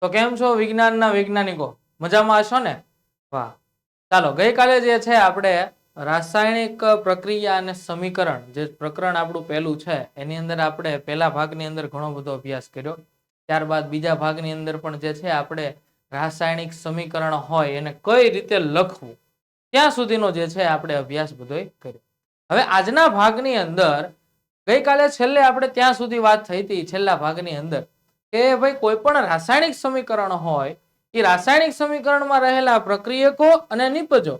તો કેમ છો વિજ્ઞાનના વૈજ્ઞાનિકો? મજામાં હશો ને? વાહ. ચાલો, ગઈકાલે જે છે આપણે રાસાયણિક પ્રક્રિયા અને સમીકરણ જે પ્રકરણ આપણું પહેલું છે એની અંદર આપણે પહેલા ભાગની અંદર ઘણો બધો અભ્યાસ કર્યો. ત્યારબાદ બીજા ભાગની અંદર પણ જે છે આપણે રાસાયણિક સમીકરણ હોય એને કઈ રીતે લખવું ત્યાં સુધીનો જે છે આપણે અભ્યાસ બધો કર્યો. હવે આજના ભાગની અંદર ગઈકાલે છેલ્લે આપણે ત્યાં સુધી વાત થઈ હતી છેલ્લા ભાગની અંદર કે ભાઈ કોઈ પણ રાસાયણિક સમીકરણ હોય એ રાસાયણિક સમીકરણમાં રહેલા પ્રક્રિયકો અને નિપજો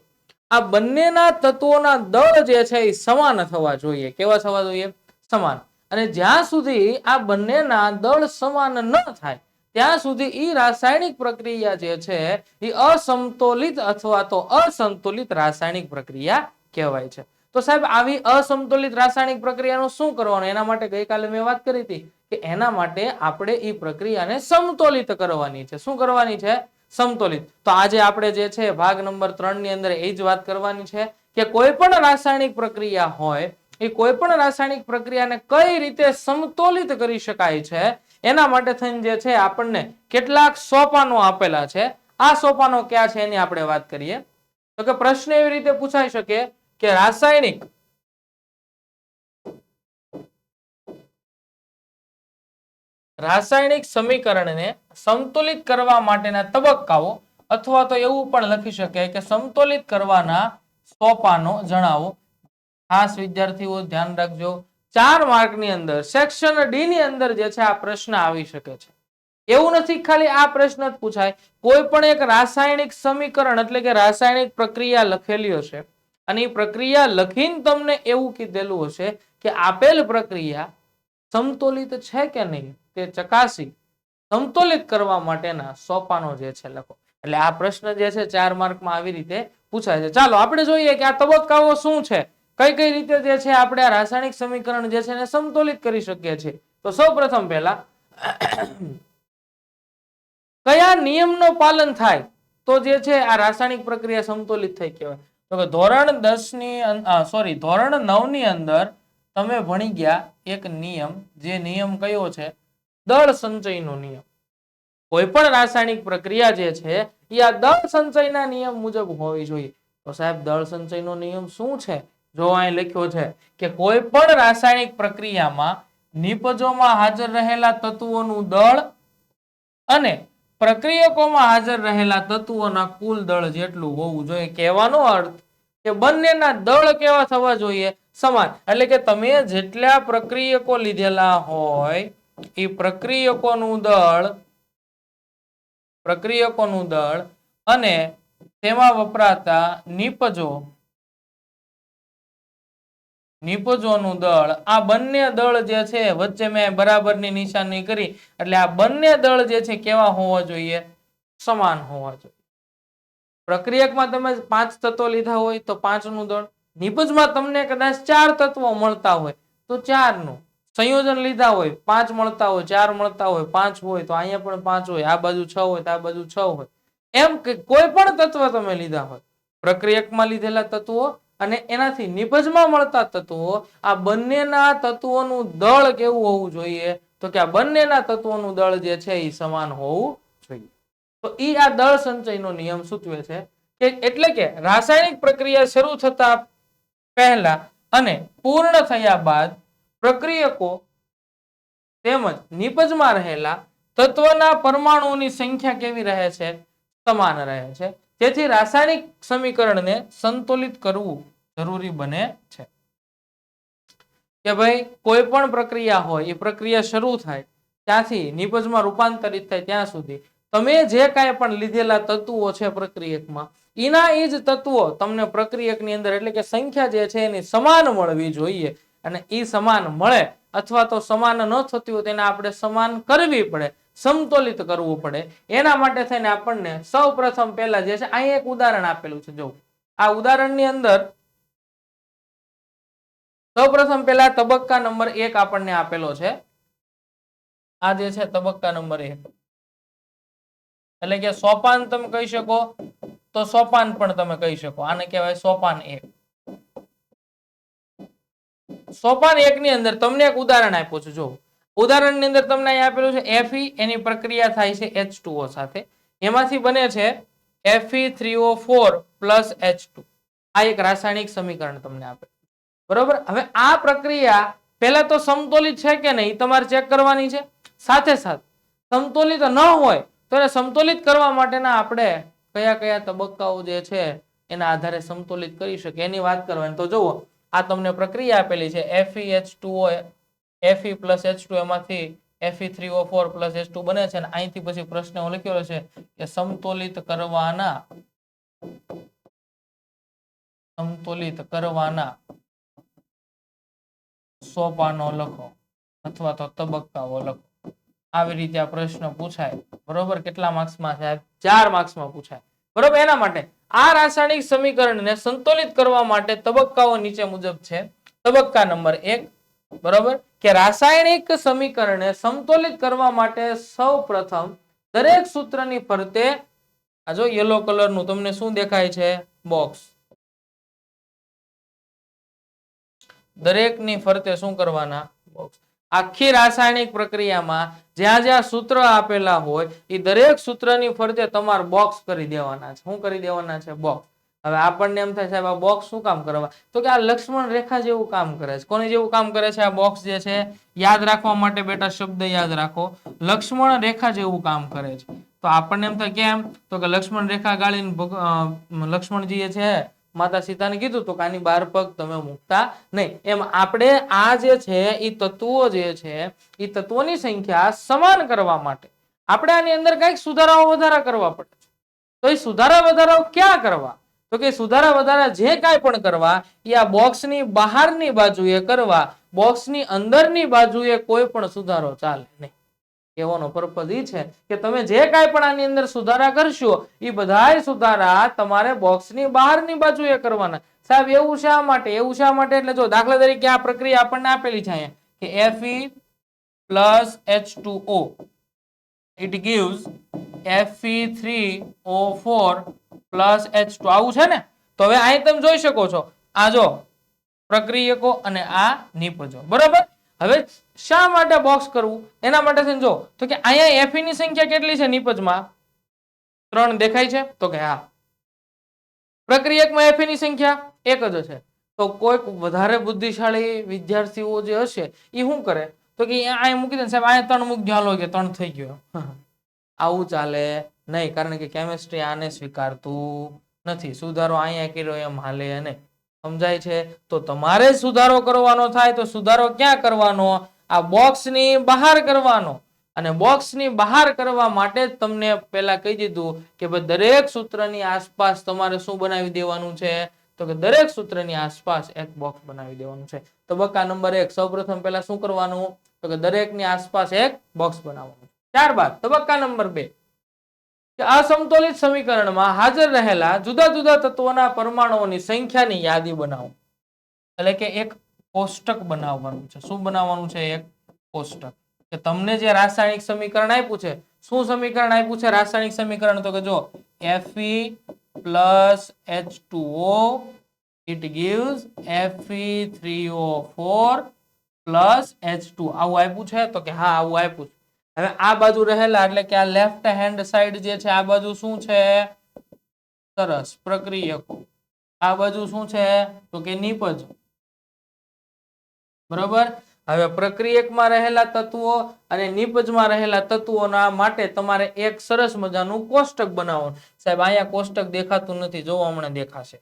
આ બંનેના તત્વોના દળ જે છે એ સમાન થવા જોઈએ. કેવા થવા જોઈએ? સમાન. અને જ્યાં સુધી આ બંનેના દળ સમાન ન થાય ત્યાં સુધી ઈ રાસાયણિક પ્રક્રિયા જે છે એ અસમતોલિત અથવા તો અસંતુલિત રાસાયણિક પ્રક્રિયા કહેવાય છે. તો સાહેબ આવી અસમતોલિત રાસાયણિક પ્રક્રિયાનું શું કરવાનું? એના માટે ગઈકાલે મેં વાત કરી હતી કે એના માટે આપણે ઈ પ્રક્રિયાને સમતોલિત કરવાની છે. શું કરવાની છે? સમતોલિત. તો આજે આપણે જે છે ભાગ નંબર 3 ની અંદર એ જ વાત કરવાની છે કે કોઈ પણ રાસાયણિક પ્રક્રિયા હોય એ કોઈ પણ રાસાયણિક પ્રક્રિયાને કઈ રીતે સમતોલિત કરી શકાય છે એના માટે થઈને જે છે આપણને કેટલાક સોપાનો આપેલા છે. આ સોપાનો ક્યાં છે એની આપણે વાત કરીએ. તો કે પ્રશ્ન એવી રીતે પૂછાઈ શકે કે રાસાયણિક સમીકરણને સમતોલિત કરવા માટેના તબક્કાઓ અથવા તો એવું પણ લખી શકાય કે સમતોલિત કરવાના સોપાનો જણાવો. ખાસ વિદ્યાર્થીઓ ધ્યાન રાખજો, 4 માર્કની અંદર સેક્શન ડી ની અંદર જે છે આ પ્રશ્ન આવી શકે છે. એવું નથી ખાલી આ પ્રશ્ન જ પૂછાય, કોઈ પણ એક રાસાયણિક સમીકરણ એટલે કે રાસાયણિક પ્રક્રિયા લખેલી હશે અને એ પ્રક્રિયા લખીને તમને એવું કીધેલું હશે કે આપેલ પ્રક્રિયા સમતોલિત છે કે નહીં તે ચકાસી સમતોલિત કરવા માટેના સોપાનો જે છે લખો. એટલે આ પ્રશ્ન જે છે 4 માર્કમાં આવી રીતે પૂછાય છે. ચાલો આપણે જોઈએ કે આ તબક્કાઓ શું છે, કઈ કઈ રીતે જે છે આપણે આ રાસાયણિક સમીકરણ જે છે એને સમતોલિત કરી શકીએ છીએ. તો સૌપ્રથમ પહેલા કયા નિયમનું પાલન થાય તો જે છે આ રાસાયણિક પ્રક્રિયા સમતોલિત થઈ કહેવાય? તો કે ધોરણ 9 ની અંદર તમે ભણી ગયા એક નિયમ, જે નિયમ કયો છે? દળ સંચયનો નિયમ. કોઈ પણ રાસાયણિક પ્રક્રિયા જે છે એ આ દળ સંચયના નિયમ મુજબ હોવી જોઈએ. તો સાહેબ દળ સંચયનો નિયમ શું છે? જો અહીં લખ્યો છે કે કોઈ પણ રાસાયણિક પ્રક્રિયામાં નિપજોમાં હાજર રહેલા તત્વોનું દળ અને પ્રક્રિયકોમાં હાજર રહેલા તત્વોના કુલ દળ જેટલું હોવું જોઈએ. કહેવાનો અર્થ કે બંનેના દળ કેવા થવા જોઈએ? સમાન. એટલે કે તમે જેટલા પ્રક્રિયકો લીધેલા હોય એ પ્રક્રિયકોનું દળ અને તેમાં વપરાતા નિપજોનું દળ, આ બંને દળ જે છે વચ્ચે મેં બરાબરની નિશાની કરી એટલે આ બંને દળ જે છે કેવા હોવા જોઈએ? સમાન હોવા જોઈએ. પ્રક્રિયકમાં તમે 5 તત્વો લીધા હોય તો 5 નું દળ, નિપજમાં તમને કદાચ 4 તત્વો મળતા હોય તો 4 નું સંયોજન લીધા હોય, 5 મળતા હોય, 4 મળતા હોય, 5 હોય તો અહીંયા પણ 5 હોય, આ બાજુ 6 હોય તો આ બાજુ 6 હોય. એમ કે કોઈ પણ તત્વ તમે લીધા હોય, પ્રક્રિયકમાં લીધેલા તત્વો અને એનાથી નિપજમાં મળતા તત્વો, આ બંનેના તત્વોનું દળ કેવું હોવું જોઈએ? તો કે આ બંનેના તત્વોનું દળ જે છે એ સમાન હોવું જોઈએ. તો ઈ આ દળ સંચયનો નિયમ સૂચવે છે કે એટલે કે રાસાયણિક પ્રક્રિયા શરૂ થતા પહેલા અને પૂર્ણ થયા બાદ પ્રક્રિયકો તેમજ નિપજમાં રહેલા તત્વના પરમાણુઓની સંખ્યા કેવી રહે છે? સમાન રહે છે. તેથી રાસાયણિક સમીકરણને સંતુલિત કરવું જરૂરી બને છે. કે ભાઈ કોઈ પણ પ્રક્રિયા હોય એ પ્રક્રિયા શરૂ થાય ત્યાંથી નિપજમાં રૂપાંતરિત થાય ત્યાં સુધી તમે જે કાંઈ પણ લીધેલા તત્વો છે પ્રક્રિયકમાં, એના એ જ તત્વો તમને પ્રક્રિયકની અંદર એટલે કે સંખ્યા જે છે એની સમાન મળવી જોઈએ. અને એ સમાન મળે અથવા તો સમાન ન થતી હોય તેને આપણે સમાન કરવી પડે, સમતોલિત કરવું પડે. એના માટે થઈને આપણને સૌપ્રથમ પહેલા જે છે અહીં એક ઉદાહરણ આપેલું છે. જો આ ઉદાહરણની અંદર સૌપ્રથમ પહેલા તબક્કા નંબર 1 આપણને આપેલો છે. આ જે છે તબક્કા નંબર 1 એટલે કે સોપાન તમે કહી શકો તો સોપાન પણ તમે કહી શકો. આને કહેવાય સોપાન 1. સોપાન 1 ની અંદર તમને એક ઉદાહરણ આપ્યું છે. જો ઉદાહરણની અંદર તમને અહીં આપેલું છે Fe, એની પ્રક્રિયા થાય છે H2O સાથે, એમાંથી બને છે Fe3O4 પ્લસ H2. આ એક રાસાયણિક સમીકરણ તમને આપે, બરોબર. હવે આ પ્રક્રિયા પહેલા તો સમતોલિત છે કે નહીં તમારે ચેક કરવાની છે. સાથે સાથે સમતોલિત ન હોય તો એને સમતોલિત કરવા માટેના આપણે કયા કયા તબક્કાઓ જે છે એના આધારે સમતોલિત કરી શકીએ એની વાત કરવાની. તો જુઓ, આ તમને પ્રક્રિયા આપેલી છે FeH2O, Fe પ્લસ H2, એમાંથી Fe3O4 પ્લસ H2 બને છે. અને અહીંથી પછી પ્રશ્ન લખ્યો છે કે સમતોલિત કરવાના સોપાનો લખો અથવા તો તબક્કાઓ લખો. આવી રીતે આ પ્રશ્ન પૂછાય, બરોબર. કેટલા માર્ક્સમાં છે? 4 માર્ક્સમાં પૂછાય, બરોબર. એના માટે આ રાસાયણિક સમીકરણને સંતુલિત કરવા માટે તબક્કાઓ નીચે મુજબ છે. તબક્કા નંબર 1, બરોબર, કે રાસાયણિક સમીકરણને સમતોલિત કરવા માટે સૌપ્રથમ દરેક સૂત્રની ફરતે આ જો યલો કલરનું તમને શું દેખાય છે? બોક્સ. દરેકની ફરતે શું કરવાના? બોક્સ. આખી રાસાયણિક પ્રક્રિયામાં જ્યાં જ્યાં સૂત્ર આપેલા હોય એ દરેક સૂત્રની ફરતે તમારે બોક્સ કરી દેવાના છે. શું કરી દેવાના છે? બોક્સ. હવે આપણને એમ થાય સાહેબ આ બોક્સ શું કામ કરવા? તો કે આ લક્ષ્મણ રેખા જેવું કામ કરે છે. કોની જેવું કામ કરે છે આ બોક્સ જે છે? યાદ રાખવા માટે બેટા શબ્દ યાદ રાખો, લક્ષ્મણ રેખા જેવું કામ કરે છે. તો આપણને એમ થાય કેમ? તો કે લક્ષ્મણ રેખા ગાળીને લક્ષ્મણજીએ છે માતા સીતાને કીધું તો કે આની 12 પગ તમે મૂકતા નહીં. એમ આપણે આ જે છે એ તત્વો જે છે એ તત્વોની સંખ્યા સમાન કરવા માટે આપણે આની અંદર કઈક સુધારાઓ વધારા કરવા પડે છે. તો એ સુધારા વધારાઓ ક્યાં કરવા? તો કે સુધારા વધારા જે કાંઈ પણ કરવા એ આ બોક્સની બહારની બાજુએ કરવા, બોક્સની અંદરની બાજુએ કોઈ પણ સુધારો ચાલે નહીં. કહેવાનો પર્પઝ એ છે કે તમે જે કાંઈ પણ આની અંદર સુધારા કરશો એ બધાય સુધારા તમારે બોક્સની બહારની બાજુએ કરવાના. સાહેબ એવું શા માટે? એવું શા માટે એટલે જો દાખલા તરીકે આ પ્રક્રિયા આપણને આપેલી છે અહીંયા કે Fe plus H2O, it gives Fe3O4 plus H2. આવું છે ને? તો હવે અહીં તમે જોઈ શકો છો, આ જો પ્રક્રિયકો અને આ નિપજો, બરોબર. હવે શા માટે બોક્સ કરવું? એના માટે છે જો તો કે અહીંયા Fe ની સંખ્યા કેટલી છે નિપજમાં? 3 દેખાય છે? તો કે હા. પ્રક્રિયકમાં Fe ની સંખ્યા 1 જ હશે. તો કોઈક વધારે બુદ્ધિશાળી વિદ્યાર્થીઓ જે હશે એ શું કરે? તો કે અહીંયા મૂકી દે સાહેબ, અહીંયા 3 મૂકી દો, હાલો કે 3 થઈ ગયો. આવું ચાલે નહીં, કારણ કે કેમિસ્ટ્રી આને સ્વીકારતું નથી. સુધારો અહીંયા કર્યો એમ હાલે નહીં. સમજાય છે? તો તમારે સુધારો કરવાનો થાય તો સુધારો ક્યાં કરવાનો? આ બોક્સની બહાર કરવાનો. અને બોક્સની બહાર કરવા માટે જ તમને પહેલા કહી દીધું કે ભાઈ દરેક સૂત્રની આસપાસ તમારે શું બનાવી દેવાનું છે? તો કે દરેક સૂત્રની આસપાસ એક બોક્સ બનાવી દેવાનું છે. તબક્કા નંબર 1, સૌપ્રથમ પહેલા શું કરવાનું? તો કે દરેકની આસપાસ એક બોક્સ બનાવવાનું. ત્યારબાદ તબક્કા નંબર 2, કે અસમતોલિત સમીકરણમાં હાજર રહેલા જુદા જુદા તત્વોના પરમાણુઓની સંખ્યાની યાદી બનાવો. એટલે કે એક કોષ્ટક બનાવવાનું છે. શું બનાવવાનું છે? એક કોષ્ટક. કે તમને જે રાસાયણિક સમીકરણ આપ્યું છે, શું સમીકરણ આપ્યું છે રાસાયણિક સમીકરણ? તો કે જો Fe plus H2O, it gives Fe3O4 plus H2. આવું આપ્યું છે? તો કે હા આવું આપ્યું છે. હવે આ બાજુ રહેલા એટલે કે આ લેફ્ટ હેન્ડ સાઈડ જે છે આ બાજુ શું છે? સરસ પ્રક્રિયકો. આ બાજુ શું છે? તો કે નિપજ, બરોબર. હવે પ્રક્રિયકમાં રહેલા તત્વો અને નિપજમાં રહેલા તત્વોના માટે તમારે એક સરસ મજાનું કોષ્ટક બનાવવાનું. સાહેબ અહીંયા કોષ્ટક દેખાતું નથી, જો હમણાં દેખાશે,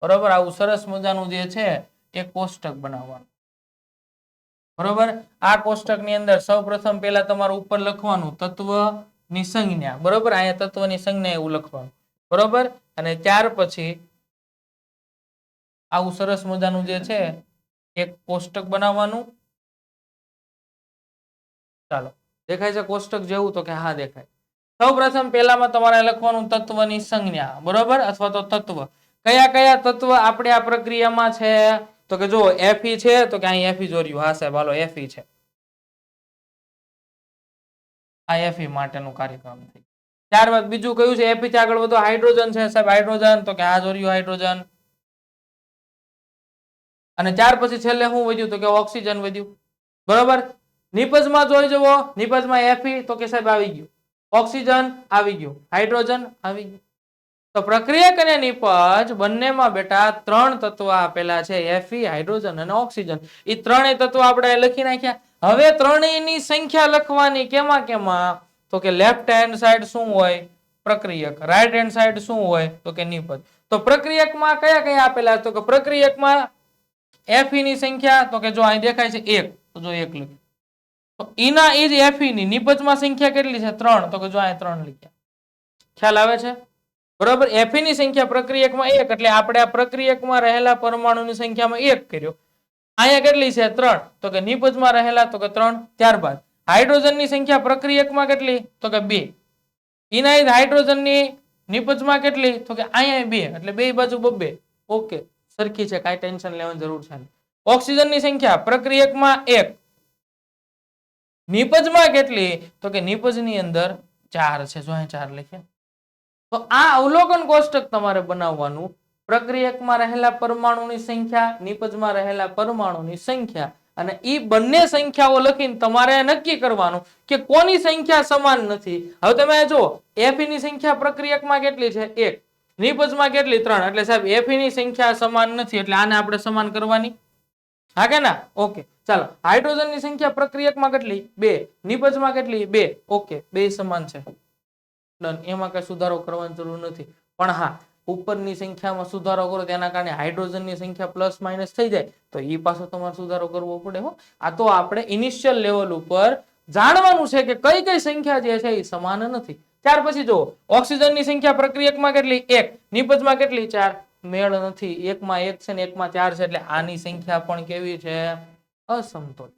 બરોબર. આવું સરસ મજાનું જે છે એ કોષ્ટક બનાવવાનું, બરોબર. આ કોષ્ટકની અંદર સૌપ્રથમ પહેલા તમારે ઉપર લખવાનું તત્વની સંજ્ઞા, બરોબર. અહીંયા તત્વની સંજ્ઞા એવું લખવાનું, બરોબર. અને ત્યાર પછી આવું સરસ મજાનું જે છે એક કોષ્ટક બનાવવાનું. ચાલો, દેખાય છે કોષ્ટક જેવું? તો કે હા દેખાય. સૌપ્રથમ પહેલામાં તમારે લખવાનું તત્વની સંજ્ઞા, બરોબર, અથવા તો તત્વ. કયા કયા તત્વ આપણે આ પ્રક્રિયામાં છે? તો કે જો Fe છે, તો કે અહીં Fe જોડ્યું. હા સાહેબ હાલો Fe છે. આ Fe માટેનું કાર્યક્રમ થઈ. ત્યારબાદ બીજું કયું છે? Fe થી આગળ વધો હાઇડ્રોજન છે સાહેબ, હાઇડ્રોજન. તો કે આ જોડ્યું હાઇડ્રોજન. અને ત્યાર પછી છેલ્લે શું વધ્યું? તો કે ઓક્સિજન વધ્યું, બરોબર. નિપજમાં જોઈ જુઓ, નિપજમાં Fe તો કે સાહેબ આવી ગયું, ઓક્સિજન આવી ગયું, હાઇડ્રોજન આવી ગયું. તો પ્રક્રિયક અને નિપજ બંનેમાં બેટા 3 તત્વો આપેલા છે, Fe, હાઇડ્રોજન અને ઓક્સિજન. એ ત્રણેય તત્વો આપણે લખી નાખ્યા. હવે ત્રણેયની સંખ્યા લખવાની કેમાં કેમાં, તો કે લેફ્ટ હેન્ડ સાઈડ શું હોય, પ્રક્રિયક, રાઈટ હેન્ડ સાઈડ શું હોય, તો કે નિપજ. તો પ્રક્રિયકમાં કયા કયા આપેલા, તો કે પ્રક્રિયકમાં Fe ની સંખ્યા, તો કે જો અહીં દેખાય છે 1, તો જો 1 લખ્યું. તો ઈના એ જ Fe ની નિપજમાં સંખ્યા કેટલી છે 3, તો કે જો અહીં 3 લખ્યા. ખ્યાલ આવે છે? બરાબર. Fe ની સંખ્યા પ્રક્રિયકમાં 1, એટલે આપણે આ પ્રક્રિયકમાં રહેલા પરમાણુની સંખ્યામાં 1 કર્યો. અહીંયા કેટલી છે 3, તો કે નિપજમાં રહેલા, તો કે 3. ત્યારબાદ હાઇડ્રોજનની સંખ્યા પ્રક્રિયકમાં કેટલી, તો કે 2. ઈના એ હાઇડ્રોજનની નિપજમાં કેટલી, તો કે અહીંયા 2, એટલે બે બાજુ 2. ઓકે, સરખી છે, કાંઈ ટેન્શન લેવાની જરૂર છે નહીં. ઓક્સિજનની સંખ્યા પ્રક્રિયકમાં 1, નિપજમાં કેટલી, તો કે નિપજની અંદર 4 છે, જો અહીં 4 લખ્યા. તો આ અવલોકન કોષ્ટક તમારે બનાવવાનું. પ્રક્રિયકમાં રહેલા પરમાણુની સંખ્યા, નિપજમાં રહેલા પરમાણુની સંખ્યા, અને ઈ બંને સંખ્યાઓ લખીને તમારે નક્કી કરવાનું કે કોની સંખ્યા સમાન નથી. હવે તમે જુઓ, Fe ની સંખ્યા પ્રક્રિયકમાં કેટલી છે 1, નિપજમાં કેટલી 3, એટલે સાહેબ Fe ની સંખ્યા સમાન નથી, એટલે આને આપણે સમાન કરવાની. હા કે ના? ઓકે, ચાલો. હાઇડ્રોજનની સંખ્યા પ્રક્રિયકમાં કેટલી 2, નિપજમાં કેટલી 2, ઓકે, બે સમાન છે, ડન. એમાં કઈ સુધારો કરવાની જરૂર નથી. પણ હા, ઉપરની સંખ્યામાં સુધારો કરો તેના કારણે હાઇડ્રોજનની સંખ્યા પ્લસ માઇનસ થઈ જાય, તો એ પાછો તમારે સુધારો કરવો પડે હો. આ તો આપણે ઇનિશિયલ લેવલ ઉપર જાણવાનું છે કે કઈ કઈ સંખ્યા જે છે એ સમાન નથી. ત્યાર પછી જો ઓક્સિજનની સંખ્યા પ્રક્રિયકમાં કેટલી 1, નિપજમાં કેટલી 4, મેળ નથી. 1 માં 1 છે ને 1 માં 4 છે, એટલે આની સંખ્યા પણ કેવી છે, અસમતોલ.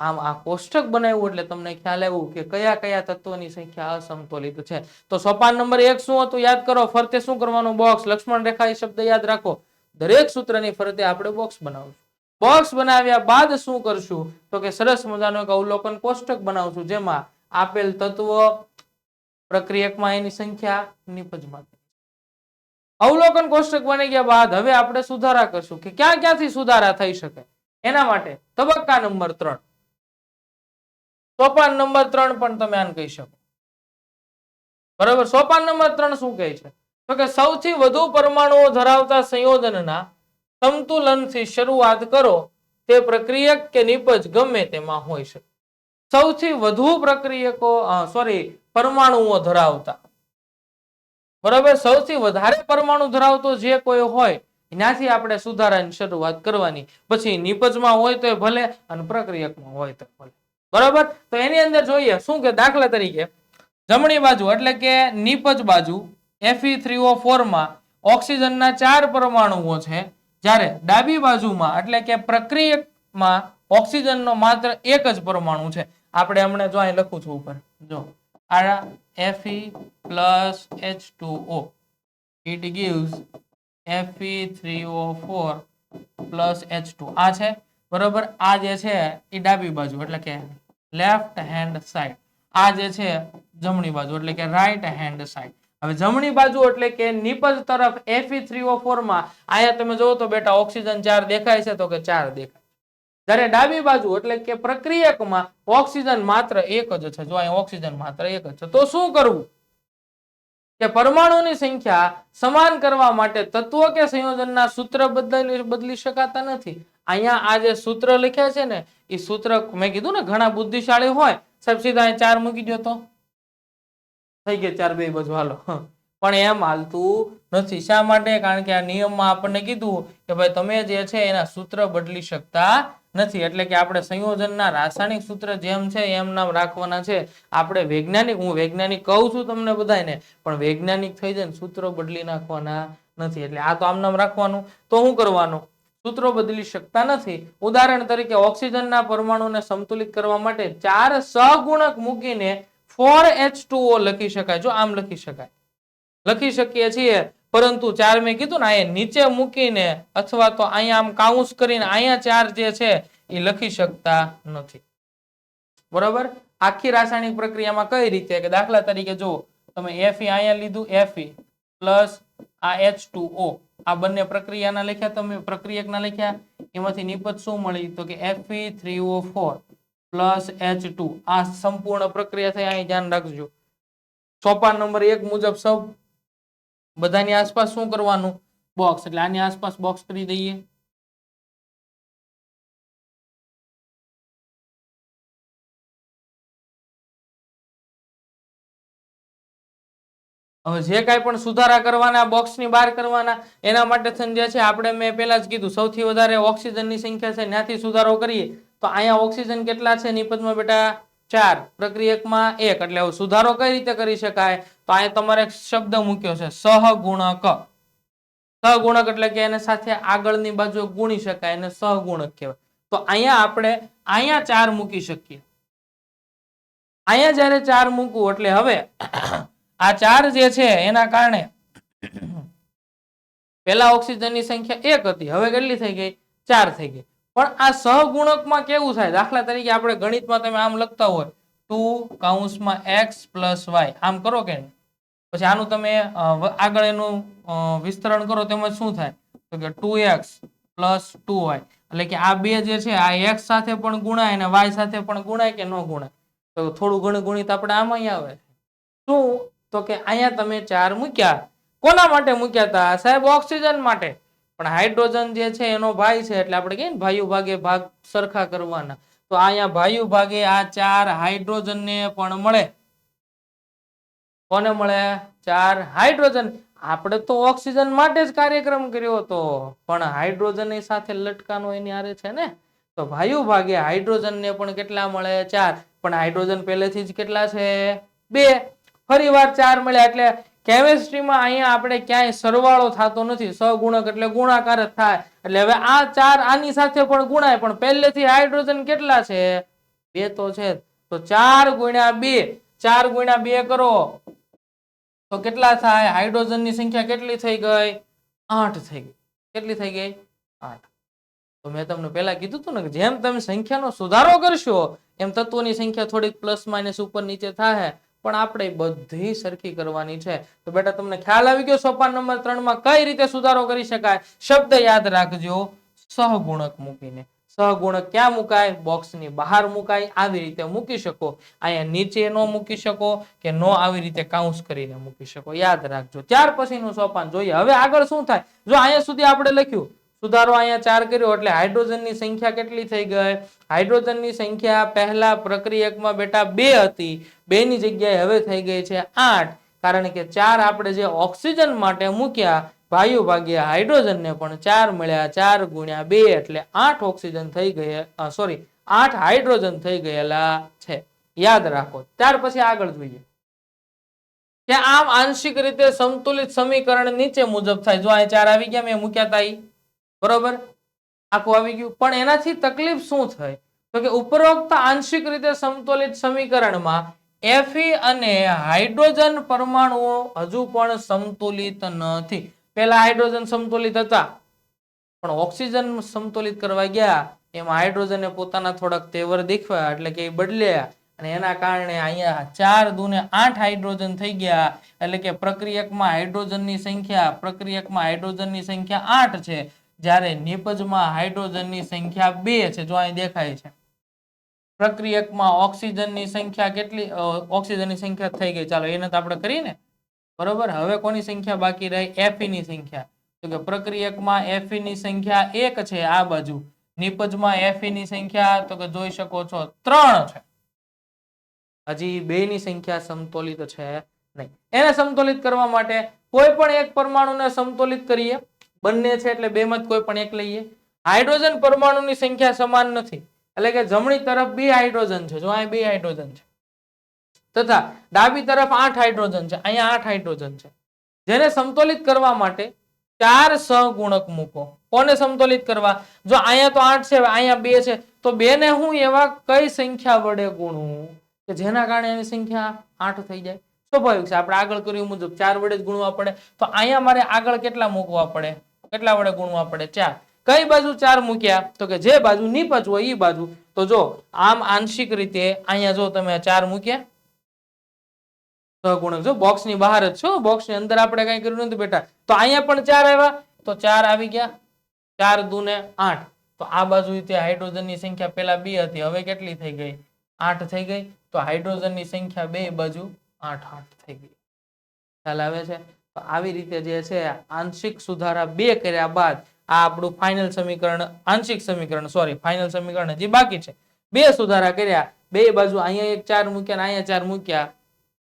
આમ આ કોષ્ટક બનાવ્યું એટલે તમને ખ્યાલ આવ્યું કે કયા કયા તત્વોની સંખ્યા અસમતોલિત છે. તો સોપાન નંબર 1 શું હતું યાદ કરો. ફરતે શું કરવાનું, બોક્સ. લક્ષ્મણ રેખા એ શબ્દ યાદ રાખો. દરેક સૂત્રની ફરતે આપણે બોક્સ બનાવશું. બોક્સ બનાવ્યા બાદ શું કરશું, તો કે સરસ મજાનું એક અવલોકન કોષ્ટક બનાવશું, જેમાં આપેલ તત્વો, પ્રક્રિયકમાં એની સંખ્યા, નિપજમાં. અવલોકન કોષ્ટક બની ગયા બાદ હવે આપણે સુધારા કરશું કે ક્યાં ક્યાંથી સુધારા થઈ શકે. એના માટે તબક્કા નંબર 3, સોપાન નંબર 3 પણ તમે આને કહી શકો. બરાબર. સોપાન નંબર 3 શું કહે છે, તો કે સૌથી વધુ પરમાણુઓ ધરાવતા સંયોજનના સંતુલનથી શરૂઆત કરો. તે પ્રક્રિયક કે નિપજ ગમે તેમાં હોઈ શકે. સૌથી વધુ પરમાણુઓ ધરાવતા, બરાબર, સૌથી વધારે પરમાણુ ધરાવતો જે કોઈ હોય એનાથી આપણે સુધારાની શરૂઆત કરવાની. પછી નિપજમાં હોય તો ભલે અને પ્રક્રિયકમાં હોય તો ભલે. બરાબર. તો એની અંદર જોઈએ શું કે દાખલા તરીકે જમણી બાજુ એટલે કે નિપજ બાજુ Fe3O4 માં ઓક્સિજનના 4 પરમાણુઓ છે, જ્યારે ડાબી બાજુમાં એટલે કે પ્રક્રિયકમાં ઓક્સિજનનો માત્ર 1 જ પરમાણુ છે. આપણે હમણાં જો અહીં લખું છું ઉપર, જો આ Fe plus H2O, it gives Fe3O4 plus H2. આ છે, બરોબર. આ જે છે એ ડાબી બાજુ એટલે કે લેફ્ટ હેન્ડ સાઈડ, આ જે છે જમણી બાજુ એટલે કે રાઈટ હેન્ડ સાઈડ. હવે જમણી બાજુ એટલે કે નિપજ તરફ Fe3O4 માં આયા તમે જોવો તો બેટા ઓક્સિજન 4 દેખાય છે, તો કે 4 દેખાય. જ્યારે ડાબી બાજુ એટલે કે પ્રક્રિયકમાં ઓક્સિજન માત્ર 1 જ છે. જો અહીં ઓક્સિજન માત્ર 1 જ છે. તો શું કરવું કે પરમાણુની સંખ્યા સમાન કરવા માટે તત્વો કે સંયોજનના સૂત્ર બદલી શકાતા નથી. અહીંયા આ જે સૂત્ર લખ્યા છે ને એ સૂત્ર મેં કીધું ને ઘણા બુદ્ધિશાળી હોય, સાહેબ સીધા અહીં 4 મૂકી દો તો થઈ ગયા 4 બે બાજુ હાલો. પણ એમ હાલતું નથી. શા માટે? કારણ કે આ નિયમમાં આપણને કીધું કે ભાઈ તમે જે છે એના સૂત્ર બદલી શકતા નથી. એટલે કે આપણે સંયોજનના રાસાયણિક સૂત્ર જેમ છે એમ નામ રાખવાના છે. આપણે વૈજ્ઞાનિક, હું વૈજ્ઞાનિક કહું છું તમને બધાને, પણ વૈજ્ઞાનિક થઈ જાય ને સૂત્રો બદલી નાખવાના નથી. એટલે આ તો આમ નામ રાખવાનું. તો શું કરવાનું, સૂત્રો બદલી શકતા નથી. ઉદાહરણ તરીકે ઓક્સિજનના પરમાણુને સંતુલિત કરવા માટે 4 સહગુણક મૂકીને 4H2O લખી શકાય. જો આમ લખી શકાય, લખી શકીએ છીએ, પરંતુ 4 મેં કીધું ને અહીંયા નીચે મૂકીને અથવા તો અહીંયા આમ કાઉન્સ કરીને અહીંયા 4 જે છે એ લખી શકતા નથી. બરોબર. આખી રાસાયણિક પ્રક્રિયામાં કઈ રીતે કે દાખલા તરીકે જો તમે Fe અહીંયા લીધું, Fe પ્લસ આ H2O, આ બંને પ્રક્રિયાના લખ્યા, તમે પ્રક્રિયકના લખ્યા, એમાંથી નિપજ શું મળી તો કે Fe3O4 પ્લસ H2 આ સંપૂર્ણ પ્રક્રિયા થઈ. અહીં ધ્યાન રાખજો સોપાન નંબર 1 મુજબ સૌ બધાની આસપાસ શું કરવાનું બોક્સ એટલે આની આસપાસ બોક્સ કરી દઈએ. હવે જે કાંઈ પણ સુધારા કરવાના બોક્સની બહાર કરવાના એના માટે જે છે આપણે મેં પહેલા જ કીધું સૌથી વધારે ઓક્સિજનની સંખ્યા છે ત્યાંથી સુધારો કરીએ તો અહીંયા ઓક્સિજન કેટલા છે નિપજમાં બેટા 4 પ્રક્રિયકમાં 1 એટલે હવે સુધારો કઈ રીતે કરી શકાય તો અહીંયા તમારે એક શબ્દ મૂક્યો છે સહગુણક. સહગુણક એટલે કે એને સાથે આગળની બાજુ ગુણી શકાય એને સહગુણક કહેવાય. તો અહીંયા આપણે અહીંયા 4 મૂકી શકીએ. અહીંયા જ્યારે 4 મૂકવું એટલે હવે આ 4 જે છે એના કારણે પહેલા ઓક્સિજનની સંખ્યા 1 હતી હવે કેટલી થઈ ગઈ 4 થઈ ગઈ. પણ આ સહગુણકમાં કેવું થાય દાખલા તરીકે આપણે ગણિતમાં તમે આમ લખતા હોય 2 કૌંસમાં x + y આમ કરો કે પછી આનું તમે આગળ એનું વિસ્તરણ કરો તેમાં શું થાય તો કે 2x + 2y એટલે કે આ બે જે છે આ x સાથે પણ ગુણાય અને y સાથે પણ ગુણાય કે ન ગુણાય તો થોડું ઘણું ગુણિત આપણે આમાં આવે શું તો કે અહીંયા તમે 4 મૂક્યા કોના માટે મૂક્યા હતા સાહેબ ઓક્સિજન માટે પણ હાઇડ્રોજન જે છે એનો ભાઈ છે એટલે આપણે કહીએ ને ભાઈઓ ભાગે ભાગ સરખા કરવાના તો અહીંયા ભાઈઓ ભાગે આ 4 હાઇડ્રોજન ને પણ મળે. કોને મળે 4 હાઇડ્રોજન. આપણે તો ઓક્સિજન માટે જ કાર્યક્રમ કર્યો હતો પણ હાઇડ્રોજન ની સાથે લટકાનો એની આરે છે ને તો ભાઈઓ ભાગે હાઇડ્રોજન ને પણ કેટલા મળે 4 પણ હાઇડ્રોજન પહેલેથી જ કેટલા છે 2 ફરીવાર 4 મળ્યા એટલે કેમિસ્ટ્રીમાં અહીંયા આપણે ક્યાંય સરવાળો થતો નથી સહગુણક એટલે ગુણાકાર જ થાય એટલે હવે આ 4 આની સાથે પણ ગુણાય પણ પહેલેથી હાઇડ્રોજન કેટલા છે 2 તો છે તો 4 × 2 4 × 2 કરો તો કેટલા થાય હાઇડ્રોજનની સંખ્યા કેટલી થઈ ગઈ 8 થઈ ગઈ. કેટલી થઈ ગઈ 8. તો મેં તમને પહેલા કીધું હતું ને કે જેમ તમે સંખ્યાનો સુધારો કરશો એમ તત્વોની સંખ્યા થોડીક પ્લસ માઇનસ ઉપર નીચે થાય પણ આપણે બધી સરખી કરવાની છે. તો બેટા તમને ખ્યાલ આવી ગયો સોપાન નંબર 3 માં કઈ રીતે સુધારો કરી શકાય. શબ્દ યાદ રાખજો સહગુણક મૂકીને. સહગુણક ક્યાં મુકાય બોક્સની બહાર મુકાય આવી રીતે મૂકી શકો અહીંયા નીચે નો મૂકી શકો કે નો આવી રીતે કાઉન્સ કરીને મૂકી શકો યાદ રાખજો. ત્યાર પછીનું સોપાન જોઈએ. હવે આગળ શું થાય જો અહીંયા સુધી આપણે લખ્યું સુધારો અહીંયા 4 કર્યો એટલે હાઇડ્રોજનની સંખ્યા કેટલી થઈ ગઈ હાઇડ્રોજનની સંખ્યા પહેલા પ્રક્રિયકમાં બેટા 2 હતી 2 ની જગ્યાએ હવે થઈ ગઈ છે 8 કારણ કે 4 આપણે જે ઓક્સિજન માટે મૂક્યા ભાઈઓ ભાગ્યા હાઇડ્રોજન ને પણ 4 મળ્યા 4 × 2 એટલે 8 ઓક્સિજન થઈ ગયા 8 હાઇડ્રોજન થઈ ગયેલા છે યાદ રાખો. ત્યાર પછી આગળ જોઈએ કે આમ આંશિક રીતે સંતુલિત સમીકરણ નીચે મુજબ થાય. જો આ 4 આવી ગયા મેં મૂક્યા હતા બરોબર આખું આવી ગયું પણ એનાથી તકલીફ શું થઈ તો કે ઉપરોક્ત આંશિક રીતે સંતુલિત સમીકરણમાં Fe અને હાઇડ્રોજન પરમાણુઓ હજુ પણ સંતુલિત નથી. પહેલા હાઇડ્રોજન સમતુલિત હતા પણ ઓક્સિજન સમતુલિત કરવા ગયા એમાં હાઇડ્રોજને પોતાના થોડાક તેવર દેખાયા એટલે કે બદલ્યા અને એના કારણે અહીંયા 4 × 2 = 8 હાઇડ્રોજન થઈ ગયા એટલે કે પ્રક્રિયકમાં હાઇડ્રોજનની સંખ્યા 8 છે જ્યારે નિપજમાં હાઇડ્રોજનની સંખ્યા 2 છે. જો અહીં દેખાય છે પ્રક્રિયકમાં ઓક્સિજનની સંખ્યા કેટલી ઓક્સિજનની સંખ્યા થઈ ગઈ ચાલો એને તો આપણે કરીને બરોબર. હવે કોની સંખ્યા બાકી રહી Fe ની સંખ્યા તો કે પ્રક્રિયકમાં Fe ની સંખ્યા 1 છે આ બાજુ નિપજમાં Fe ની સંખ્યા તો કે જોઈ શકો છો 3 છે. હજી 2 ની સંખ્યા સમતોલિત છે નહીં. એને સમતોલિત કરવા માટે કોઈ પણ એક પરમાણુને સમતોલિત કરીએ બંને છે એટલે 2 માંથી કોઈ પણ એક લઈએ. હાઇડ્રોજન પરમાણુની સંખ્યા સમાન નથી એટલે કે જમણી તરફ 2 હાઇડ્રોજન છે જો અહીં 2 હાઇડ્રોજન છે તથા ડાબી તરફ 8 હાઇડ્રોજન છે અહીંયા 8 હાઇડ્રોજન છે જેને સમતોલિત કરવા માટે 4 સહગુણક મૂકો. કોને સમતોલિત કરવા જો અહીંયા તો 8 છે અહીંયા 2 છે તો 2 ને હું એવા કઈ સંખ્યા વડે ગુણું કે જેના કારણે એની સંખ્યા 8 થઈ જાય. સ્વાભાવિક છે આપણે આગળ કર્યું મુજબ 4 વડે જ ગુણવા પડે તો અહીંયા મારે આગળ કેટલા મૂકવા પડે કેટલા વડે ગુણવા પડે 4. કઈ બાજુ 4 મૂક્યા તો કે જે બાજુ નિપજ હોય એ બાજુ. તો જો આમ આંશિક રીતે અહીંયા જો તમે 4 મૂક્યા સહગુણક જો બોક્સની બહાર જ છો બોક્સની અંદર આપણે કઈ કર્યું નથી બેટા તો અહીંયા પણ 4 આવ્યા તો 4 આવી ગયા 4 × 2 = 8 તો આ બાજુ ત્યાં હાઇડ્રોજનની સંખ્યા પેલા 2 હતી, હવે કેટલી થઈ ગઈ? 8 થઈ ગઈ. તો હાઇડ્રોજનની સંખ્યા બે બાજુ 8 થઈ ગઈ. ખ્યાલ આવે છે? તો આવી રીતે જે છે આંશિક સુધારા 2 કર્યા બાદ આ આપણું ફાઇનલ સમીકરણ, આંશિક સમીકરણ, સોરી ફાઇનલ સમીકરણ હજી બાકી છે. 2 સુધારા કર્યા, બે બાજુ અહીંયા એક 4 મૂક્યા અને અહીંયા 4 મૂક્યા.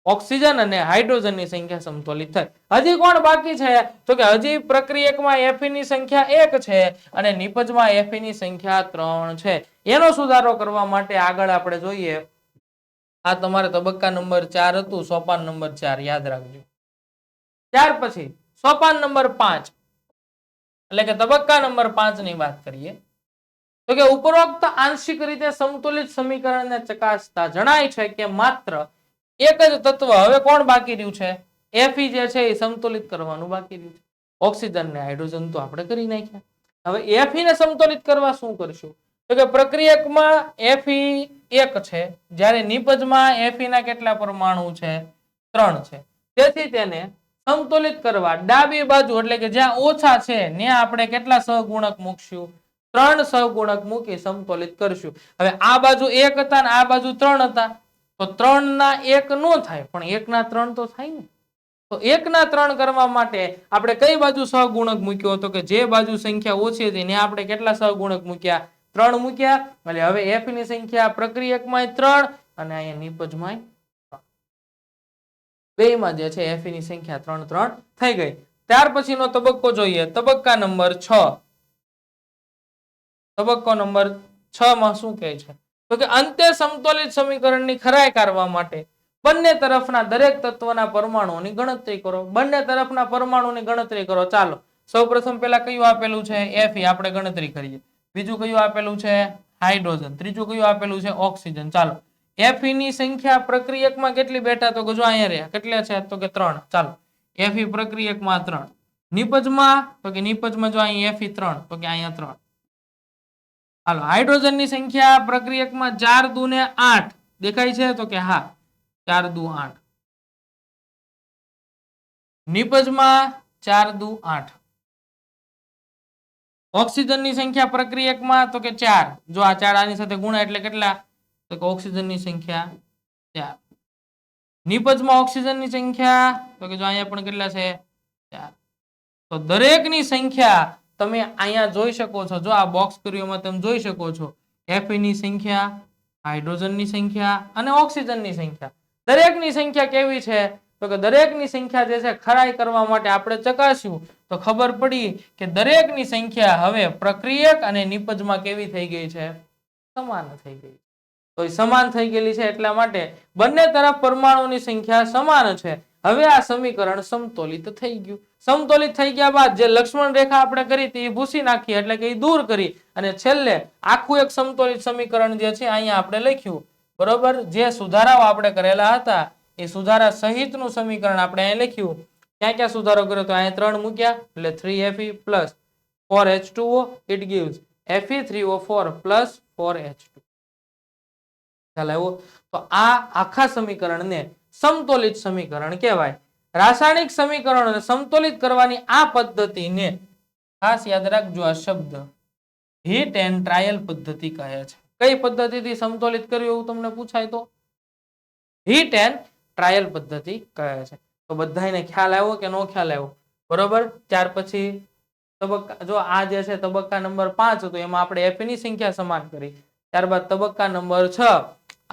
ઓક્સિજન અને હાઇડ્રોજનની સંખ્યા સમતોલિત થઈ. હજી કોણ બાકી છે? તો કે હજી પ્રક્રિયકમાં Fe ની સંખ્યા 1 છે અને નિપજમાં Fe ની સંખ્યા 3 છે. એનો સુધારો કરવા માટે આગળ આપણે જોઈએ. આ તમારે તબક્કા નંબર 4 હતું, સોપાન નંબર 4 યાદ રાખજો. ત્યાર પછી સોપાન નંબર 5 એટલે કે તબક્કા નંબર 5 ની વાત કરીએ તો કે ઉપરોક્ત આંશિક રીતે સમતુલિત સમીકરણને ચકાસતા જણાય છે કે માત્ર એક જ તત્વ, હવે કોણ બાકી રહ્યું છે? Fe જે છે એ સમતુલિત કરવાનું બાકી રહ્યું છે. ઓક્સિજન ને હાઇડ્રોજન તો આપણે કરી નાખ્યા. હવે Fe ને સમતુલિત કરવા શું કરશું? તો કે પ્રક્રિયકમાં Fe 1 છે, જ્યારે નિપજમાં Fe ના કેટલા પરમાણુ છે? 3 છે. તેથી તેને સમતુલિત કરવા ડાબી બાજુ એટલે કે જ્યાં ઓછા છે ત્યાં આપણે કેટલા સહગુણક મૂકશું? 3 સહગુણક મૂકી સમતુલિત કરશું. હવે આ બાજુ 1 હતા ને આ બાજુ 3 હતા, તો 3 ના 1 નો થાય, પણ 1 ના 3 તો થાય ને. તો 1 ના 3 કરવા માટે આપણે કઈ બાજુ સહગુણક મૂક્યો? તો કે જે બાજુ સંખ્યા ઓછી હતી ત્યાં આપણે કેટલા સહગુણક મૂક્યા? 3 મૂક્યા. એટલે હવે Fe ની સંખ્યા પ્રક્રિયકમાં 3 અને અહીંયા નિપજમાં બેમાં જે છે Fe ની સંખ્યા 3 3 થઈ ગઈ. ત્યાર પછીનો તબક્કો જોઈએ, તબક્કા નંબર 6. તબક્કો નંબર 6 માં શું કહે છે? તો કે અંતે સમતોલિત સમીકરણની ખરાઈ કાઢવા માટે બંને તરફના દરેક તત્વના પરમાણુઓની ગણતરી કરો. બંને તરફના પરમાણુની ગણતરી કરો. ચાલો સૌપ્રથમ પહેલા કયું આપેલું છે? Fe, આપણે ગણતરી કરીએ. બીજું કયું આપેલું છે? હાઇડ્રોજન. ત્રીજું કયું આપેલું છે? ઓક્સિજન. ચાલો Fe ની સંખ્યા પ્રક્રિયકમાં કેટલી બેઠા? તો કે જો અહીંયા રહ્યા કેટલા છે? તો કે 3. ચાલો Fe પ્રક્રિયકમાં 3, નિપજમાં તો કે નિપજમાં જો અહીંયા Fe 3 તો કે અહીંયા 3. હાલો હાઇડ્રોજનની સંખ્યા પ્રક્રિયકમાં 4 દુ ને 8 દેખાય છે? તો કે હા 4 દુ 8. નિપજમાં 4 દુ 8. ઓક્સિજનની સંખ્યા પ્રક્રિયકમાં તો કે 4, જો આ 4 આની સાથે ગુણા એટલે કેટલા? તો કે ઓક્સિજનની સંખ્યા 4. નિપજમાં ઓક્સિજનની સંખ્યા તો કે જો અહીંયા પણ કેટલા છે? 4. તો દરેકની સંખ્યા તમે અહીંયા જોઈ શકો છો. જો આ બોક્સ કર્યુંમાં તમે જોઈ શકો છો Fe ની સંખ્યા, હાઇડ્રોજનની સંખ્યા અને ઓક્સિજનની સંખ્યા. દરેકની સંખ્યા કેવી છે? તો કે દરેકની સંખ્યા જે છે ખરાઈ કરવા માટે આપણે ચકાસ્યું તો ખબર પડી કે દરેકની સંખ્યા હવે પ્રક્રિયક અને નિપજમાં કેવી થઈ ગઈ છે? સમાન થઈ ગઈ. તો એ સમાન થઈ ગયેલી છે એટલા માટે બંને તરફ પરમાણુની સંખ્યા સમાન છે. હવે આ સમીકરણ સમતોલિત થઈ ગયું. સમતોલિત થઈ ગયા બાદ જે લક્ષ્મણ રેખા આપણે કરી હતી એ ભૂસી નાખી એટલે કે એ દૂર કરી અને છેલ્લે આખું એક સમતોલિત સમીકરણ જે છે અહીંયા આપણે લખ્યું. બરોબર, જે સુધારાઓ આપણે કરેલા હતા એ સુધારા સહિતનું સમીકરણ આપણે અહીં લખ્યું. ક્યાં ક્યાં સુધારો કર્યો? તો અહીંયા 3 મૂક્યા એટલે 3Fe plus 4H2O, it gives Fe3O4 plus 4H2. ખ્યાલ આવ્યો? તો આ આખા સમીકરણને સમતોલિત સમીકરણ કહેવાય. રાસાયણિક સમીકરણોને સમતોલિત કરવાની આ પદ્ધતિને ખાસ યાદ રાખજો, આ શબ્દ હીટ એન્ડ ટ્રાયલ પદ્ધતિ કહે છે. કઈ પદ્ધતિથી સમતોલિત કર્યું એવું તમને પૂછાય તો હીટ એન્ડ ટ્રાયલ પદ્ધતિ કહે છે. તો બધાને ખ્યાલ આવ્યો કે નો ખ્યાલ આવ્યો? બરોબર. ત્યાર પછી તબક્કા, જો આ જે છે તબક્કા નંબર 5 હતો એમાં આપણે Fe ની સંખ્યા સમાન કરી. ત્યારબાદ તબક્કા નંબર 6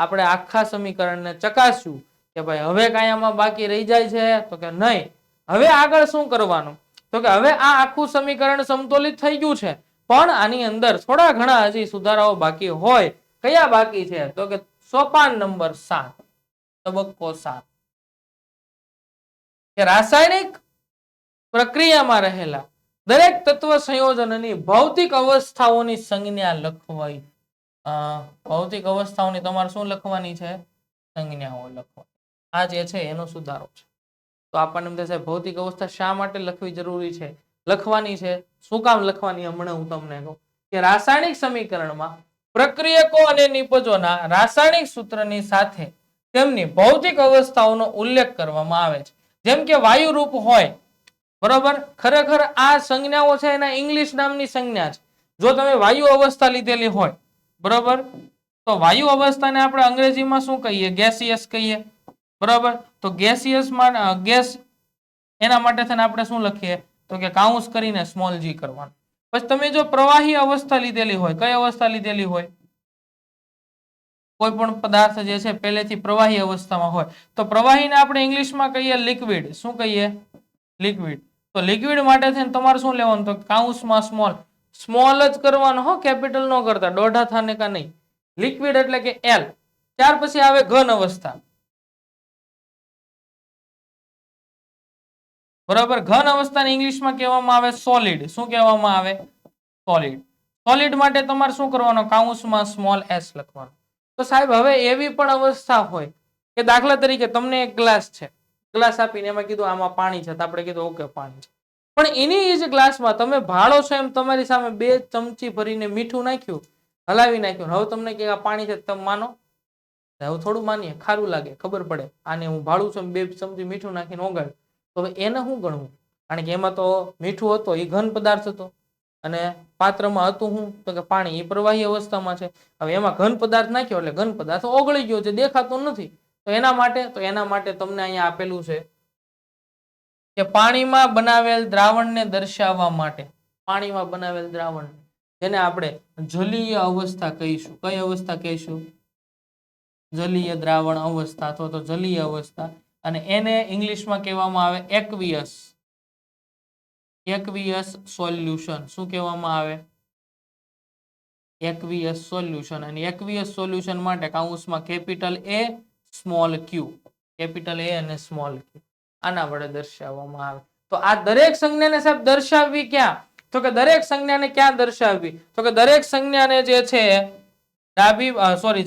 આપણે આખા સમીકરણને ચકાસ્યું કે ભાઈ હવે કાંઈ આમાં બાકી રહી જાય છે? તો કે નહીં. હવે આગળ શું કરવાનું? તો કે હવે આ આખું સમીકરણ સમતોલિત થઈ ગયું છે, પણ આની અંદર થોડા ઘણા હજી સુધારાઓ બાકી હોય. કયા બાકી છે? તો કે સોપાન નંબર 7, તબક્કો 7 કે રાસાયણિક પ્રક્રિયામાં રહેલા દરેક તત્વ સંયોજનની ભૌતિક અવસ્થાઓની સંજ્ઞા લખવાઈ. ભૌતિક અવસ્થાઓની તમારે શું લખવાની છે? સંજ્ઞાઓ લખવાની. આ જે છે એનો સુધારો છે. તો આપણને એમ થશે ભૌતિક અવસ્થા શા માટે લખવી જરૂરી છે? લખવાની છે. શું કામ લખવાની? હમણાં હું તમને કહું કે રાસાયણિક સમીકરણમાં પ્રક્રિયકો અને નિપજોના રાસાયણિક સૂત્રની સાથે તેમની ભૌતિક અવસ્થાઓનો ઉલ્લેખ કરવામાં આવે છે. જેમ કે વાયુરૂપ હોય, બરોબર. ખરેખર આ સંજ્ઞાઓ છે એના ઇંગ્લિશ નામની સંજ્ઞા છે, જો તમે વાયુ અવસ્થા લીધેલી હોય, બરોબર, તો વાયુ અવસ્થાને આપણે અંગ્રેજીમાં શું કહીએ? ગેસિયસ કહીએ, બરોબર. તો ગેસિયસમાં ગેસ, એના માટે થઈને આપણે શું લખીએ? તો કે કાઉન્સ કરીને સ્મોલ g કરવાનું. પછી તમે જો પ્રવાહી અવસ્થા લીધેલી હોય, કઈ અવસ્થા લીધેલી હોય? કોઈ પણ પદાર્થ જે છે પહેલેથી પ્રવાહી અવસ્થામાં હોય, તો પ્રવાહીને આપણે ઇંગ્લિશમાં કહીએ લિક્વિડ. શું કહીએ? લિક્વિડ. તો લિક્વિડ માટે થઈને તમારે શું લેવાનું? તો કાઉન્સમાં સ્મોલ. સ્મોલ જ કરવાનો હો, કેપિટલ ન કરતા, દોઢા થાને કા નહીં. લિક્વિડ એટલે કે એલ. ત્યાર પછી આવે ઘન અવસ્થા, બરાબર. ઘન અવસ્થાને ઇંગ્લિશમાં કહેવામાં આવે સોલિડ. શું કહેવામાં આવે? સોલિડ. સોલિડ માટે તમારે શું કરવાનું? કાઉન્સમાં સ્મોલ એસ લખવાનું. તો સાહેબ હવે એવી પણ અવસ્થા હોય કે દાખલા તરીકે તમને એક ગ્લાસ છે, ગ્લાસ આપીને એમાં કીધું આમાં પાણી છે, તો આપણે કીધું ઓકે પાણી છે, પણ એની જ ગ્લાસમાં તમે ભાળો છો એમ તમારી સામે 2 ચમચી ભરીને મીઠું નાખ્યું, હલાવી નાખ્યું, હવે તમને કે આ પાણી છે, તમે માનો? હવે થોડું માનીએ, ખારું લાગે, ખબર પડે આને હું ભાળું છું, 2 ચમચી મીઠું નાખીને ઓગાળ્યું, તો હવે એને શું ગણવું? કારણ કે એમાં તો મીઠું હતો, એ ઘન પદાર્થ હતો, અને પાત્રમાં હતું હું? તો કે પાણી, એ પ્રવાહી અવસ્થામાં છે. હવે એમાં ઘન પદાર્થ નાખ્યો એટલે ઘન પદાર્થ ઓગળી ગયો છે, દેખાતો નથી. તો એના માટે તમને અહીંયા આપેલું છે કે પાણીમાં બનાવેલ દ્રાવણને દર્શાવવા માટે, પાણીમાં બનાવેલ દ્રાવણ જેને આપણે જલીય અવસ્થા કહીશું. કઈ અવસ્થા કહીશું? જલીય દ્રાવણ અવસ્થા અથવા તો જલીય અવસ્થા. અને એને ઇંગ્લિશમાં કહેવામાં આવે એક્વિયસ. Aqueous solution. શું કહેવામાં આવે? Aqueous solution. અને એક્વિયસ સોલ્યુશન માટે કાઉન્સમાં capital A, small q. Capital A અને સ્મોલ ક્યુ આના વડે દર્શાવવામાં આવે. તો આ દરેક સંજ્ઞાને સાહેબ દર્શાવવી ક્યાં? તો કે દરેક સંજ્ઞાને ક્યાં દર્શાવવી? તો કે દરેક સંજ્ઞાને જે છે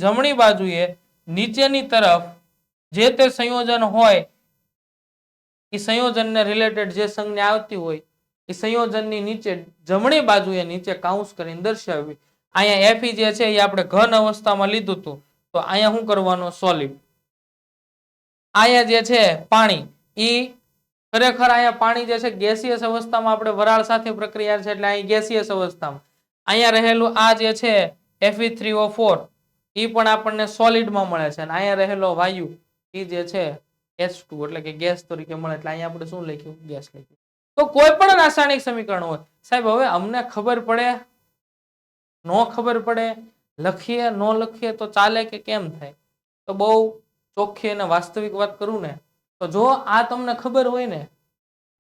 જમણી બાજુએ નીચેની તરફ જે તે સંયોજન હોય, એ સંયોજનને રિલેટેડ જે સંજ્ઞા આવતી હોય એ સંયોજનની નીચે જમણી બાજુએ નીચે કાઉન્સ કરીને દર્શાવવી. અહીંયા એફી જે છે એ આપણે ઘન અવસ્થામાં લીધું હતું, તો અહીંયા શું કરવાનું? સોલિડ. અહીંયા જે છે પાણી, ઈ ખરેખર અહીંયા પાણી જે છે ગેસિયસ અવસ્થામાં, આપણે વરાળ સાથે પ્રક્રિયા છે એટલે અહીં ગેસિયસ અવસ્થામાં. અહીંયા રહેલું આ જે છે Fe3O4 એ પણ આપણને સોલિડમાં મળે છે, અને અહીંયા રહેલો વાયુ એ જે છે H2 એટલે કે ગેસ તરીકે મળે, એટલે અહીંયા આપણે શું લખ્યું? ગેસ લખ્યું. તો કોઈ પણ રાસાયણિક સમીકરણ હોય સાહેબ, હવે અમને ખબર પડે, નો ખબર પડે, લખીએ ન લખીએ તો ચાલે કે કેમ થાય? તો બહુ ચોખ્ખી અને વાસ્તવિક વાત કરું ને, તો જો આ તમને ખબર હોય ને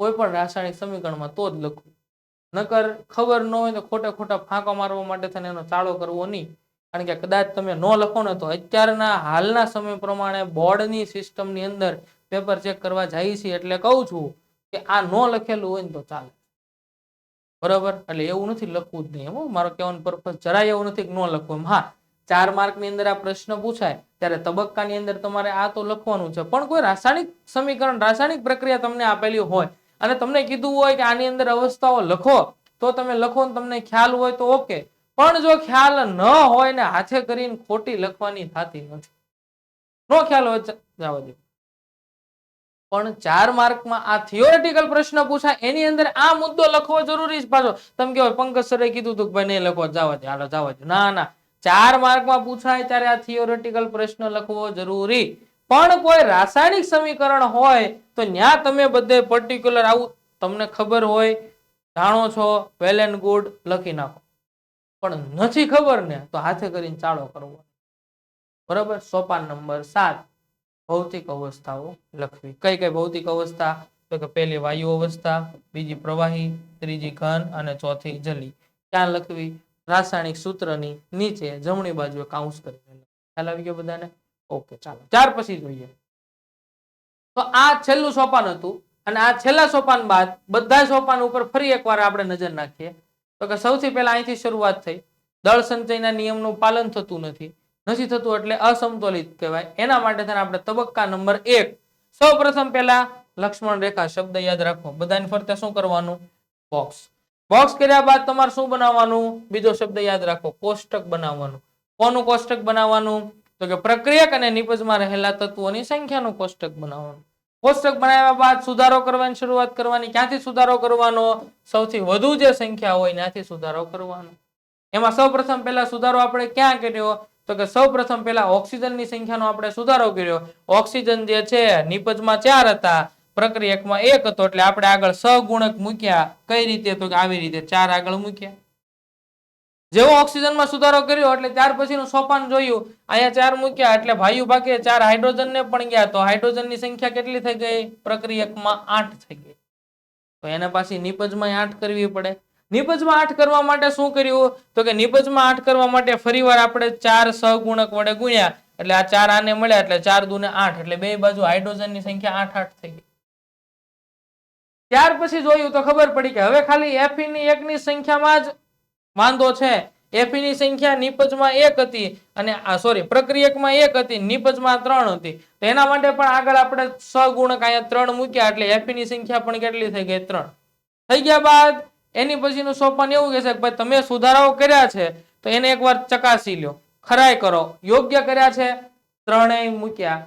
કોઈ પણ રાસાયણિક સમીકરણમાં તો જ લખવું, નકર ખબર ન હોય તો ખોટા ફાંકા મારવા માટે થઈને એનો ચાળો કરવો નહીં. કારણ કે કદાચ તમે ન લખો ને તો અત્યારના હાલના સમય પ્રમાણે બોર્ડની સિસ્ટમની અંદર પેપર ચેક કરવા જાય છે, એટલે કહું છું કે આ ન લખેલું હોય ને તો ચાલે, બરાબર. એટલે એવું નથી, લખવું જ નહીં. મારો કહેવાનો પર્પઝ જરાય એવું નથી કે ન લખવું. હા, 4 માર્કની અંદર આ પ્રશ્ન પૂછાય ત્યારે તબક્કાની અંદર તમારે આ તો લખવાનું છે, પણ કોઈ રાસાયણિક સમીકરણ, રાસાયણિક પ્રક્રિયા તમને આપેલી હોય અને તમને કીધું હોય કે આની અંદર અવસ્થાઓ લખો, તો તમે લખો ને તમને ખ્યાલ હોય તો ઓકે. પણ જો ખ્યાલ ન હોય ને હાથે કરીને ખોટી લખવાની થતી નથી. નો ખ્યાલ હોય જવા દે. પણ 4 માર્કમાં આ થિયોરેટિકલ પ્રશ્ન પૂછાય એની અંદર આ મુદ્દો લખવો જરૂરી છે. પાછો તમે કહો પંકજ સરે કીધું હતું કે ભાઈ નહીં લખવો, જવા દે, હાલો જવા દે. ના, 4 માર્કમાં પૂછાય ત્યારે આ થિયોરેટિકલ પ્રશ્ન લખવો જરૂરી. પણ કોઈ રાસાયણિક સમીકરણ હોય તો ન્યા તમે બધે પર્ટિક્યુલર આવું તમને ખબર હોય, જાણો છો, વેલ એન્ડ ગુડ, લખી નાખો. પણ નથી ખબર ને તો હાથે કરીને ચાળો કરવો, બરાબર. સોપાન નંબર 7, ભૌતિક અવસ્થાઓ લખવી. કઈ કઈ ભૌતિક અવસ્થા? તો કે પહેલી વાયુ અવસ્થા, બીજી પ્રવાહી, ત્રીજી ઘન અને ચોથી જલી. ક્યાં લખવી? રાસાયણિક સૂત્રની નીચે જમણી બાજુએ કાઉન્સ કરીને. ખ્યાલ આવી ગયો બધાને? ઓકે, ચાલો ત્યાર પછી જોઈએ. તો આ છેલ્લું સોપાન હતું, અને આ છેલ્લા સોપાન બાદ બધા સોપાન ઉપર ફરી એકવાર આપણે નજર નાખીએ. તો કે સૌથી પહેલા અહીંથી શરૂઆત થઈ. દળ સંચયના નિયમનું પાલન થતું નથી થતું એટલે અસમતોલિત કહેવાય. એના માટે આપણે તબક્કા નંબર 1, સૌ પ્રથમ પહેલા લક્ષ્મણ રેખા શબ્દ યાદ રાખો. બધાની ફરતે શું કરવાનું? બોક્સ. બોક્સ કર્યા બાદ તમારે શું બનાવવાનું? બીજો શબ્દ યાદ રાખો, કોષ્ટક બનાવવાનું. કોનું કોષ્ટક બનાવવાનું? તો કે પ્રક્રિયક અને નિપજમાં રહેલા તત્વોની સંખ્યાનું કોષ્ટક બનાવવાનું. કોષ્ટક બનાવ્યા બાદ સુધારો કરવાની શરૂઆત કરવાની. ક્યાંથી સુધારો કરવાનો? સૌથી વધુ જે સંખ્યા હોય ત્યાંથી સુધારો કરવાનો. એમાં સૌપ્રથમ પહેલા સુધારો આપણે ક્યાં કર્યો? તો કે સૌપ્રથમ પહેલા ઓક્સિજનની સંખ્યાનો આપણે સુધારો કર્યો. ઓક્સિજન જે છે નિપજમાં 4 હતા, પ્રક્રિયકમાં 1 હતો, એટલે આપણે આગળ સહગુણક મૂક્યા. કઈ રીતે? તો કે આવી રીતે 4 આગળ મૂક્યા. જેવો ઓક્સિજનમાં સુધારો કર્યો એટલે ત્યાર પછીનું સોપાન જોયું. અહીંયા 4 મૂક્યા એટલે ભાઈઓ ભાગે 4 હાઇડ્રોજનને પણ ગયા, તો હાઇડ્રોજનની સંખ્યા કેટલી થઈ ગઈ? પ્રક્રિયકમાં 8 થઈ ગઈ. તો એના પાછી નિપજમાં 8 કરવી પડે. નિપજમાં 8 કરવા માટે શું કર્યું? તો કે નિપજમાં 8 કરવા માટે ફરીવાર આપણે 4 સહગુણક વડે ગુણ્યા, એટલે આ 4 આને મળ્યા, એટલે 4 દુને 8, એટલે બે બાજુ હાઇડ્રોજનની સંખ્યા 8 થઈ ગઈ. ત્યાર પછી જોયું તો ખબર પડી કે હવે ખાલી Fe ની એકની સંખ્યામાં જ વાંધો છે. Fe ની સંખ્યા નિપજમાં 1 હતી અને પ્રક્રિયકમાં 1 હતી, નિપજમાં 3 હતી. તો એના માટે પણ આગળ આપણે સહગુણક અહીંયા 3 મૂક્યા, એટલે Fe ની સંખ્યા પણ કેટલી થઈ ગઈ? 3 થઈ ગયા. બાદ એની પછીનું સોપાન એવું કહેશે કે ભાઈ તમે સુધારાઓ કર્યા છે તો એને એકવાર ચકાસી લો, ખરાઈ કરો. યોગ્ય કર્યા છે, 3 મૂક્યા.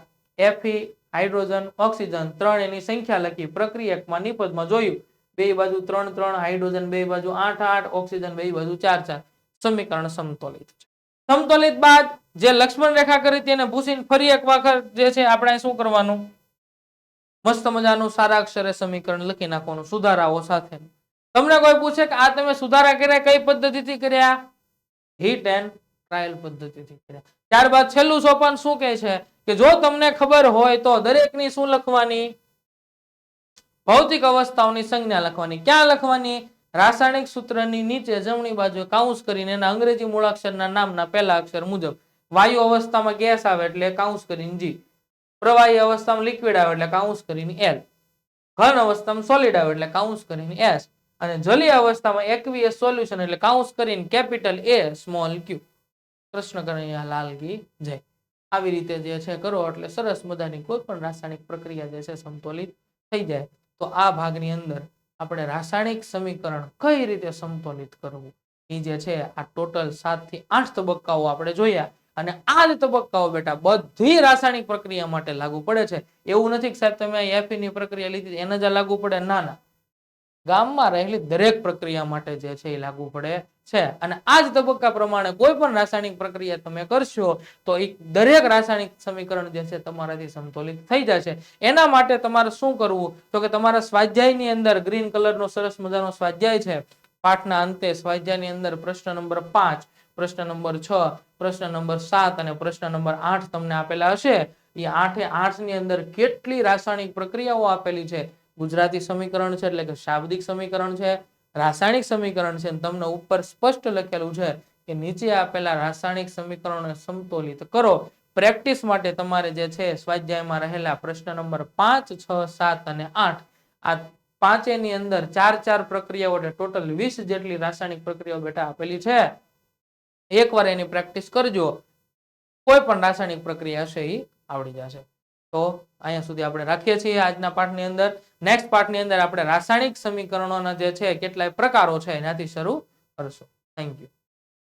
Fe, હાઇડ્રોજન, ઓક્સિજન 3 એની સંખ્યા લખી. પ્રક્રિયકમાં નિપજમાં જોયું, બે બાજુ 3 3, હાઇડ્રોજન બે બાજુ 8 8, ઓક્સિજન બે બાજુ 4 4. સમીકરણ સમતોલિત છે. સમતોલિત બાદ જે લક્ષ્મણ રેખા કરી તેને ભૂસીને ફરી એક વખત જે છે આપણે શું કરવાનું? મસ્ત મજાનું સારા અક્ષરે સમીકરણ લખી નાખવાનું સુધારાઓ સાથે. તમને કોઈ પૂછે કે આ તમે સુધારા કર્યા કઈ પદ્ધતિથી કર્યા? હિટ એન્ડ ટ્રાયલ પદ્ધતિથી કર્યા. ત્યારબાદ છેલ્લું સોપાન શું કહે છે કે જો તમને ખબર હોય તો દરેકની શું લખવાની? ભૌતિક અવસ્થાઓની સંજ્ઞા લખવાની. ક્યાં લખવાની? રાસાયણિક સૂત્રની નીચે જમણી બાજુ કાઉન્સ કરીને એના અંગ્રેજી મૂળાક્ષરના નામના પહેલા અક્ષર મુજબ. વાયુ અવસ્થામાં ગેસ આવે એટલે કાઉન્સ કરીને G, પ્રવાહી અવસ્થામાં લિક્વિડ આવે એટલે કાઉન્સ કરીને L, ઘન અવસ્થામાં સોલિડ આવે એટલે કાઉન્સ કરીને S, અને જલીય અવસ્થામાં એક્વિયસ સોલ્યુશન એટલે કાઉન્સ કરીને capital A small q. Krishna Kanhaiya Lal કી જય. આવી રીતે જે છે કરો એટલે સરસ મજાની કોઈ પણ રાસાયણિક પ્રક્રિયા જે છે સમતોલિત થઈ જાય. તો આ ભાગની અંદર આપણે રાસાયણિક સમીકરણ કઈ રીતે સમતોલિત કરવું એ જે છે આ ટોટલ 7 થી 8 તબક્કાઓ આપણે જોયા. અને આ જ તબક્કાઓ બેટા બધી રાસાયણિક પ્રક્રિયા માટે લાગુ પડે છે. એવું નથી કે સાહેબ તમે Fe ની પ્રક્રિયા લીધી એને જ લાગુ પડે. ના ના, ગામમાં રહેલી દરેક પ્રક્રિયા માટે જે છે એ લાગુ પડે છે. અને આ જ તબક્કા પ્રમાણે કોઈ પણ રાસાયણિક પ્રક્રિયા તમે કરશો તો એ દરેક રાસાયણિક સમીકરણ જે છે તમારાથી સમતોલિત થઈ જશે. એના માટે તમારે શું કરવું? તો કે તમારા સ્વાધ્યાયની અંદર ગ્રીન કલરનો સરસ મજાનો સ્વાધ્યાય છે. પાઠના અંતે સ્વાધ્યાયની અંદર પ્રશ્ન નંબર 5, પ્રશ્ન નંબર 6, પ્રશ્ન નંબર 7 અને પ્રશ્ન નંબર 8 તમને આપેલા હશે. એ 8 ની અંદર કેટલી રાસાયણિક પ્રક્રિયાઓ આપેલી છે. ગુજરાતી સમીકરણ છે એટલે કે શાબ્દિક સમીકરણ છે, રાસાયણિક સમીકરણ છે. તમને ઉપર સ્પષ્ટ લખેલું છે કે નીચે આપેલા રાસાયણિક સમીકરણોને સમતોલિત કરો. પ્રેક્ટિસ માટે તમારે જે છે સ્વાધ્યાયમાં રહેલા પ્રશ્ન નંબર 5, 6, 7 અને 8 આ પાંચેની અંદર 4 પ્રક્રિયાઓ એટલે ટોટલ 20 જેટલી રાસાયણિક પ્રક્રિયાઓ બેટા આપેલી છે. એકવાર એની પ્રેક્ટિસ કરજો, કોઈ પણ રાસાયણિક પ્રક્રિયા હશે એ આવડી જશે. તો અહીંયા સુધી આપણે રાખીએ છીએ આજના પાઠની અંદર. નેક્સ્ટ પાઠની અંદર આપણે રાસાયણિક સમીકરણોના જે છે કેટલાય પ્રકારો છે એનાથી શરૂ કરશું. Thank you.